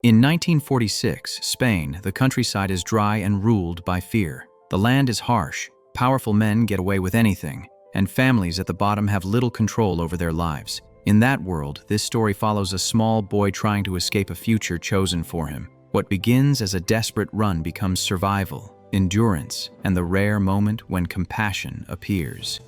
In 1946, Spain, the countryside is dry and ruled by fear. The land is harsh, powerful men get away with anything, and families at the bottom have little control over their lives. In that world, this story follows a small boy trying to escape a future chosen for him. What begins as a desperate run becomes survival, endurance, and the rare moment when compassion appears.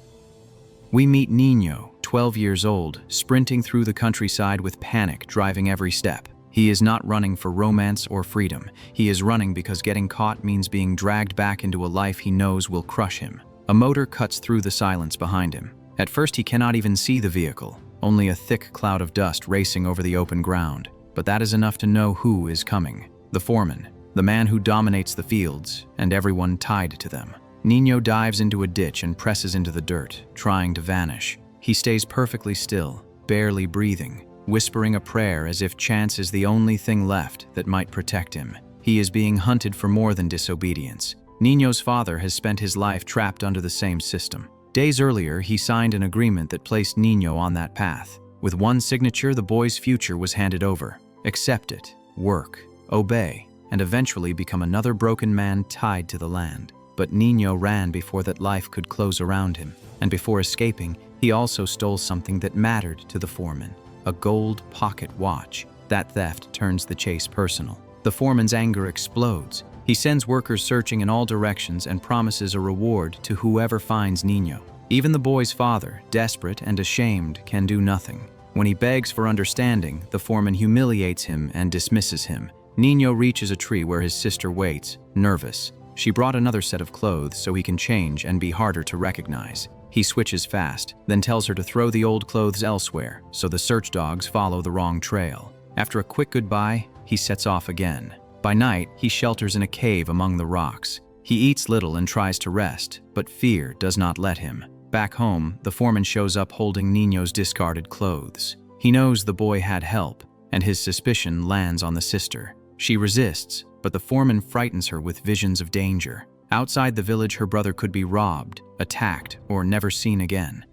We meet Nino, 12 years old, sprinting through the countryside with panic driving every step. He is not running for romance or freedom. He is running because getting caught means being dragged back into a life he knows will crush him. A motor cuts through the silence behind him. At first he cannot even see the vehicle, only a thick cloud of dust racing over the open ground. But that is enough to know who is coming. The foreman, the man who dominates the fields, and everyone tied to them. Nino dives into a ditch and presses into the dirt, trying to vanish. He stays perfectly still, barely breathing, whispering a prayer as if chance is the only thing left that might protect him. He is being hunted for more than disobedience. Nino's father has spent his life trapped under the same system. Days earlier, he signed an agreement that placed Nino on that path. With one signature, the boy's future was handed over. Accept it, work, obey, and eventually become another broken man tied to the land. But Nino ran before that life could close around him, and before escaping, he also stole something that mattered to the foreman. A gold pocket watch. That theft turns the chase personal. The foreman's anger explodes. He sends workers searching in all directions and promises a reward to whoever finds Nino. Even the boy's father, desperate and ashamed, can do nothing. When he begs for understanding, the foreman humiliates him and dismisses him. Nino reaches a tree where his sister waits, nervous. She brought another set of clothes so he can change and be harder to recognize. He switches fast, then tells her to throw the old clothes elsewhere, so the search dogs follow the wrong trail. After a quick goodbye, he sets off again. By night, he shelters in a cave among the rocks. He eats little and tries to rest, but fear does not let him. Back home, the foreman shows up holding Nino's discarded clothes. He knows the boy had help, and his suspicion lands on the sister. She resists, but the foreman frightens her with visions of danger. Outside the village, her brother could be robbed, attacked, or never seen again.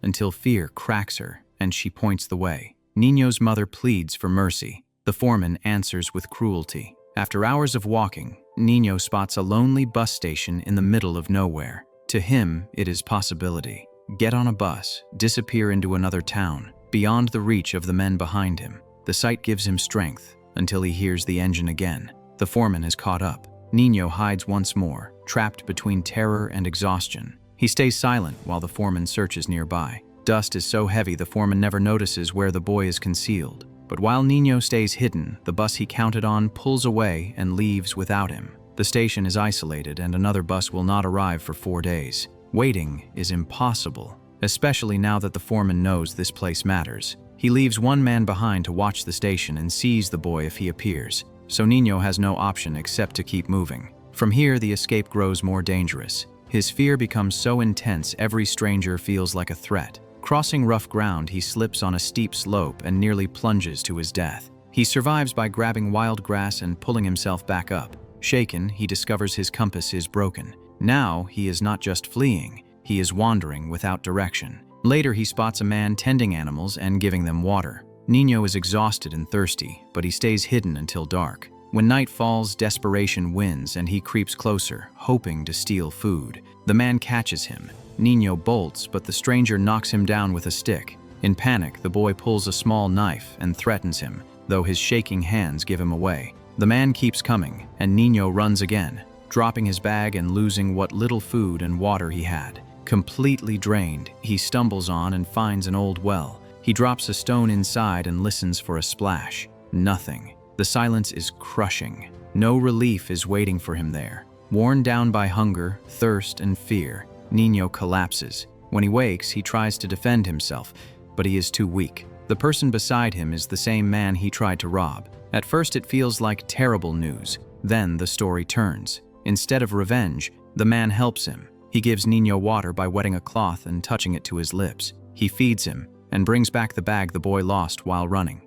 Until fear cracks her, and she points the way. Nino's mother pleads for mercy. The foreman answers with cruelty. After hours of walking, Nino spots a lonely bus station in the middle of nowhere. To him, it is possibility. Get on a bus, disappear into another town, beyond the reach of the men behind him. The sight gives him strength, until he hears the engine again. The foreman is caught up. Nino hides once more, trapped between terror and exhaustion. He stays silent while the foreman searches nearby. Dust is so heavy the foreman never notices where the boy is concealed. But while Nino stays hidden, the bus he counted on pulls away and leaves without him. The station is isolated and another bus will not arrive for 4 days. Waiting is impossible, especially now that the foreman knows this place matters. He leaves one man behind to watch the station and sees the boy if he appears. So Nino has no option except to keep moving. From here, the escape grows more dangerous. His fear becomes so intense every stranger feels like a threat. Crossing rough ground, he slips on a steep slope and nearly plunges to his death. He survives by grabbing wild grass and pulling himself back up. Shaken, he discovers his compass is broken. Now, he is not just fleeing, he is wandering without direction. Later, he spots a man tending animals and giving them water. Nino is exhausted and thirsty, but he stays hidden until dark. When night falls, desperation wins and he creeps closer, hoping to steal food. The man catches him. Nino bolts, but the stranger knocks him down with a stick. In panic, the boy pulls a small knife and threatens him, though his shaking hands give him away. The man keeps coming, and Nino runs again, dropping his bag and losing what little food and water he had. Completely drained, he stumbles on and finds an old well. He drops a stone inside and listens for a splash. Nothing. The silence is crushing. No relief is waiting for him there. Worn down by hunger, thirst, and fear, Nino collapses. When he wakes, he tries to defend himself, but he is too weak. The person beside him is the same man he tried to rob. At first, it feels like terrible news. Then the story turns. Instead of revenge, the man helps him. He gives Nino water by wetting a cloth and touching it to his lips. He feeds him and brings back the bag the boy lost while running.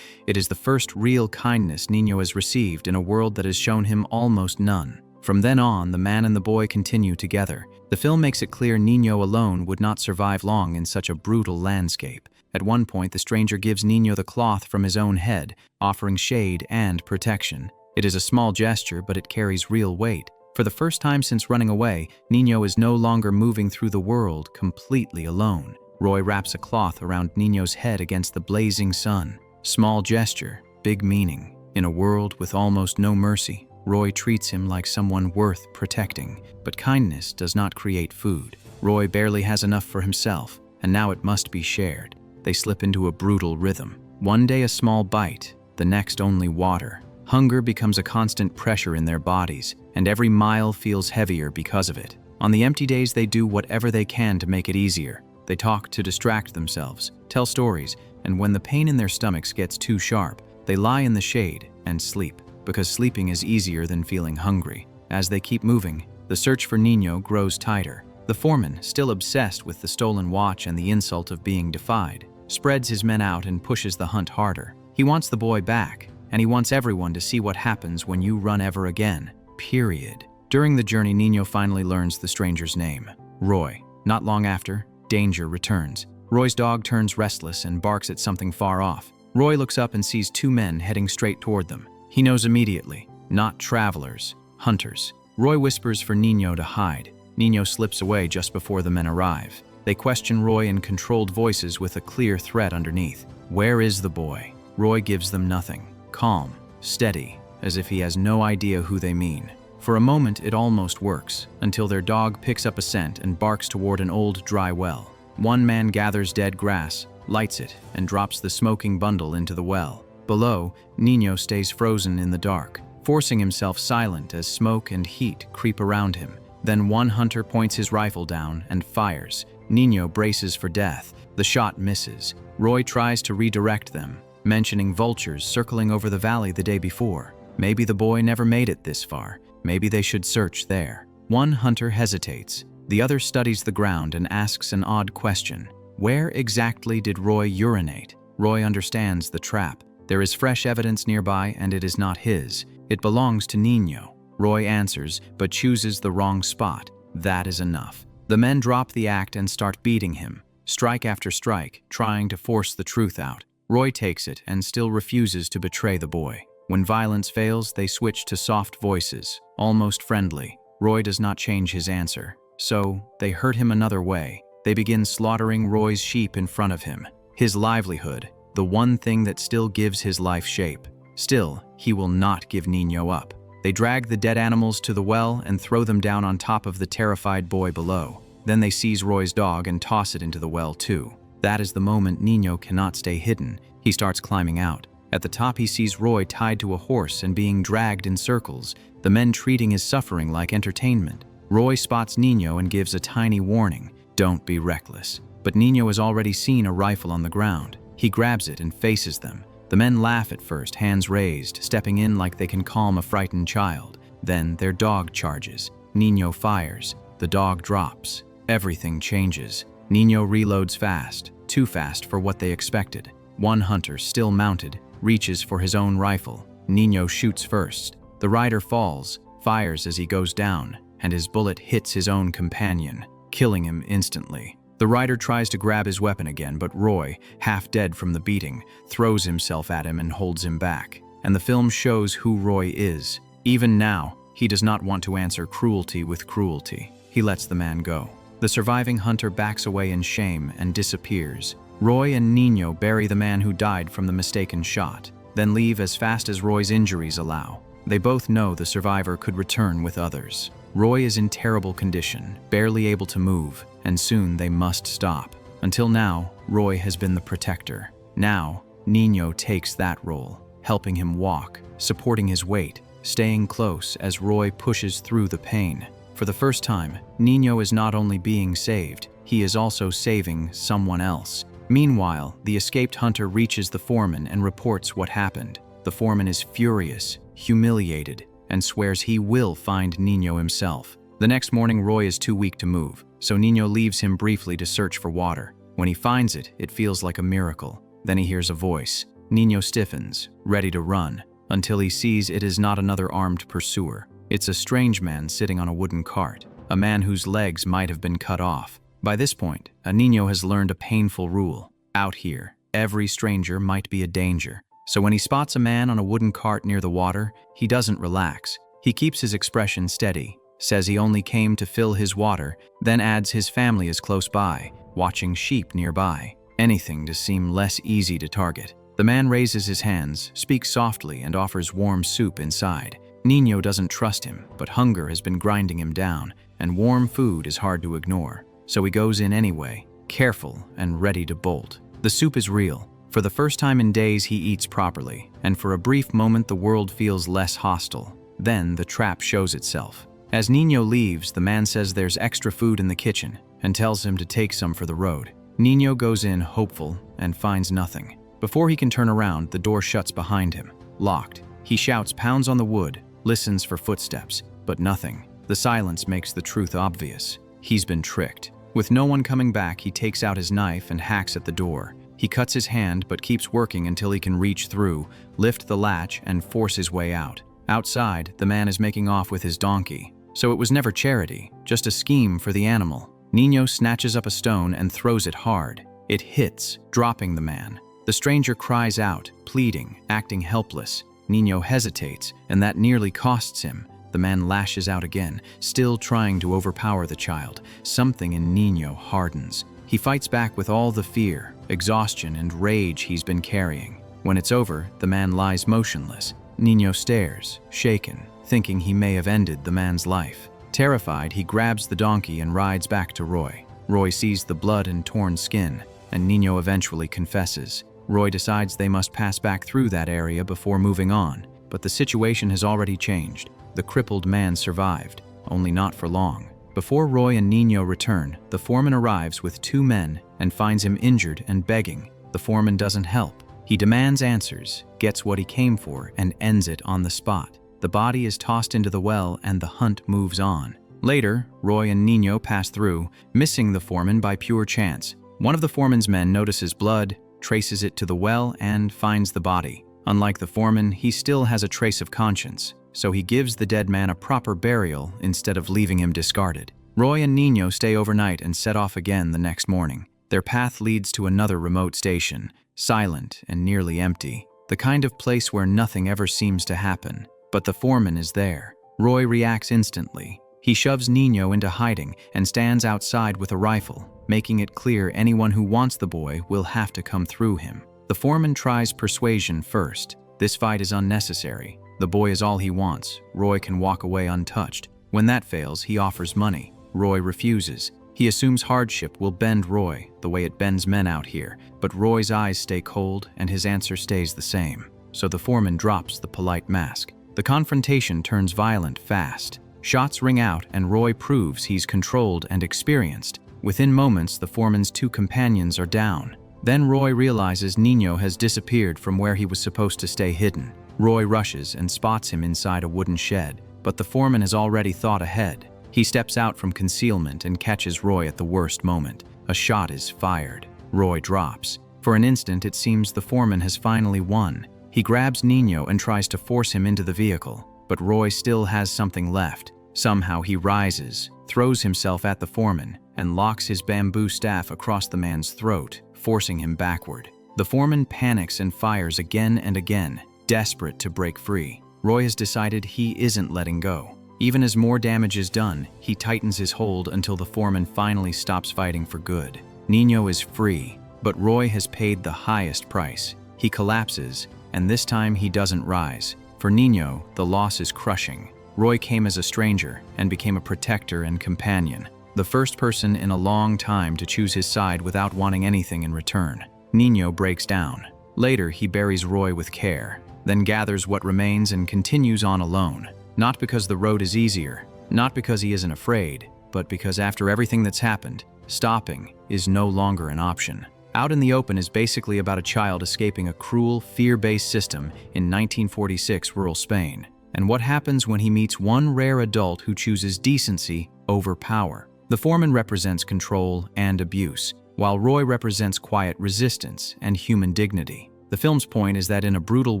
It is the first real kindness Nino has received in a world that has shown him almost none. From then on, the man and the boy continue together. The film makes it clear Nino alone would not survive long in such a brutal landscape. At one point, the stranger gives Nino the cloth from his own head, offering shade and protection. It is a small gesture, but it carries real weight. For the first time since running away, Nino is no longer moving through the world completely alone. Roy wraps a cloth around Nino's head against the blazing sun. Small gesture, big meaning. In a world with almost no mercy, Roy treats him like someone worth protecting. But kindness does not create food. Roy barely has enough for himself, and now it must be shared. They slip into a brutal rhythm. One day a small bite, the next only water. Hunger becomes a constant pressure in their bodies, and every mile feels heavier because of it. On the empty days, they do whatever they can to make it easier. They talk to distract themselves, tell stories, and when the pain in their stomachs gets too sharp, they lie in the shade and sleep, because sleeping is easier than feeling hungry. As they keep moving, the search for Nino grows tighter. The foreman, still obsessed with the stolen watch and the insult of being defied, spreads his men out and pushes the hunt harder. He wants the boy back, and he wants everyone to see what happens when you run ever again. Period. During the journey, Nino finally learns the stranger's name, Roy. Not long after, danger returns. Roy's dog turns restless and barks at something far off. Roy looks up and sees two men heading straight toward them. He knows immediately, not travelers, hunters. Roy whispers for Nino to hide. Nino slips away just before the men arrive. They question Roy in controlled voices with a clear threat underneath. Where is the boy? Roy gives them nothing. Calm, steady, as if he has no idea who they mean. For a moment, it almost works, until their dog picks up a scent and barks toward an old dry well. One man gathers dead grass, lights it, and drops the smoking bundle into the well. Below, Nino stays frozen in the dark, forcing himself silent as smoke and heat creep around him. Then one hunter points his rifle down and fires. Nino braces for death. The shot misses. Roy tries to redirect them, mentioning vultures circling over the valley the day before. Maybe the boy never made it this far. Maybe they should search there. One hunter hesitates. The other studies the ground and asks an odd question. Where exactly did Roy urinate? Roy understands the trap. There is fresh evidence nearby, and it is not his. It belongs to Nino. Roy answers, but chooses the wrong spot. That is enough. The men drop the act and start beating him, strike after strike, trying to force the truth out. Roy takes it and still refuses to betray the boy. When violence fails, they switch to soft voices, almost friendly. Roy does not change his answer. So, they hurt him another way. They begin slaughtering Roy's sheep in front of him. His livelihood, the one thing that still gives his life shape. Still, he will not give Nino up. They drag the dead animals to the well and throw them down on top of the terrified boy below. Then they seize Roy's dog and toss it into the well too. That is the moment Nino cannot stay hidden. He starts climbing out. At the top, he sees Roy tied to a horse and being dragged in circles, the men treating his suffering like entertainment. Roy spots Nino and gives a tiny warning, don't be reckless. But Nino has already seen a rifle on the ground. He grabs it and faces them. The men laugh at first, hands raised, stepping in like they can calm a frightened child. Then their dog charges. Nino fires. The dog drops. Everything changes. Nino reloads fast, too fast for what they expected. One hunter, still mounted, reaches for his own rifle. Nino shoots first. The rider falls, fires as he goes down, and his bullet hits his own companion, killing him instantly. The rider tries to grab his weapon again, but Roy, half dead from the beating, throws himself at him and holds him back. And the film shows who Roy is. Even now, he does not want to answer cruelty with cruelty. He lets the man go. The surviving hunter backs away in shame and disappears. Roy and Nino bury the man who died from the mistaken shot, then leave as fast as Roy's injuries allow. They both know the survivor could return with others. Roy is in terrible condition, barely able to move, and soon they must stop. Until now, Roy has been the protector. Now, Nino takes that role, helping him walk, supporting his weight, staying close as Roy pushes through the pain. For the first time, Nino is not only being saved, he is also saving someone else. Meanwhile, the escaped hunter reaches the foreman and reports what happened. The foreman is furious, humiliated, and swears he will find Nino himself. The next morning, Roy is too weak to move, so Nino leaves him briefly to search for water. When he finds it, it feels like a miracle. Then he hears a voice. Nino stiffens, ready to run, until he sees it is not another armed pursuer. It's a strange man sitting on a wooden cart, a man whose legs might have been cut off. By this point, Nino has learned a painful rule. Out here, every stranger might be a danger. So when he spots a man on a wooden cart near the water, he doesn't relax. He keeps his expression steady, says he only came to fill his water, then adds his family is close by, watching sheep nearby. Anything to seem less easy to target. The man raises his hands, speaks softly, and offers warm soup inside. Nino doesn't trust him, but hunger has been grinding him down, and warm food is hard to ignore. So he goes in anyway, careful and ready to bolt. The soup is real. For the first time in days, he eats properly, and for a brief moment the world feels less hostile. Then the trap shows itself. As Nino leaves, the man says there's extra food in the kitchen and tells him to take some for the road. Nino goes in hopeful and finds nothing. Before he can turn around, the door shuts behind him, locked. He shouts, pounds on the wood, listens for footsteps, but nothing. The silence makes the truth obvious. He's been tricked. With no one coming back, he takes out his knife and hacks at the door. He cuts his hand but keeps working until he can reach through, lift the latch, and force his way out. Outside, the man is making off with his donkey. So it was never charity, just a scheme for the animal. Nino snatches up a stone and throws it hard. It hits, dropping the man. The stranger cries out, pleading, acting helpless. Nino hesitates, and that nearly costs him. The man lashes out again, still trying to overpower the child. Something in Nino hardens. He fights back with all the fear, exhaustion, and rage he's been carrying. When it's over, the man lies motionless. Nino stares, shaken, thinking he may have ended the man's life. Terrified, he grabs the donkey and rides back to Roy. Roy sees the blood and torn skin, and Nino eventually confesses. Roy decides they must pass back through that area before moving on, but the situation has already changed. The crippled man survived, only not for long. Before Roy and Nino return, the foreman arrives with 2 men and finds him injured and begging. The foreman doesn't help. He demands answers, gets what he came for, and ends it on the spot. The body is tossed into the well and the hunt moves on. Later, Roy and Nino pass through, missing the foreman by pure chance. One of the foreman's men notices blood, traces it to the well, and finds the body. Unlike the foreman, he still has a trace of conscience, so he gives the dead man a proper burial instead of leaving him discarded. Roy and Nino stay overnight and set off again the next morning. Their path leads to another remote station, silent and nearly empty, the kind of place where nothing ever seems to happen. But the foreman is there. Roy reacts instantly. He shoves Nino into hiding and stands outside with a rifle, making it clear anyone who wants the boy will have to come through him. The foreman tries persuasion first. This fight is unnecessary. The boy is all he wants. Roy can walk away untouched. When that fails, he offers money. Roy refuses. He assumes hardship will bend Roy, the way it bends men out here, but Roy's eyes stay cold and his answer stays the same. So the foreman drops the polite mask. The confrontation turns violent fast. Shots ring out and Roy proves he's controlled and experienced. Within moments, the foreman's 2 companions are down. Then Roy realizes Nino has disappeared from where he was supposed to stay hidden. Roy rushes and spots him inside a wooden shed, but the foreman has already thought ahead. He steps out from concealment and catches Roy at the worst moment. A shot is fired. Roy drops. For an instant, it seems the foreman has finally won. He grabs Nino and tries to force him into the vehicle, but Roy still has something left. Somehow he rises, throws himself at the foreman, and locks his bamboo staff across the man's throat, forcing him backward. The foreman panics and fires again and again, desperate to break free. Roy has decided he isn't letting go. Even as more damage is done, he tightens his hold until the foreman finally stops fighting for good. Nino is free, but Roy has paid the highest price. He collapses, and this time he doesn't rise. For Nino, the loss is crushing. Roy came as a stranger and became a protector and companion, the first person in a long time to choose his side without wanting anything in return. Nino breaks down. Later, he buries Roy with care, then gathers what remains and continues on alone. Not because the road is easier, not because he isn't afraid, but because after everything that's happened, stopping is no longer an option. Out in the Open is basically about a child escaping a cruel, fear-based system in 1946 rural Spain, and what happens when he meets one rare adult who chooses decency over power. The foreman represents control and abuse, while Roy represents quiet resistance and human dignity. The film's point is that in a brutal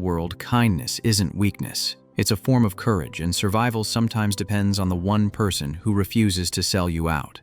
world, kindness isn't weakness. It's a form of courage, and survival sometimes depends on the one person who refuses to sell you out.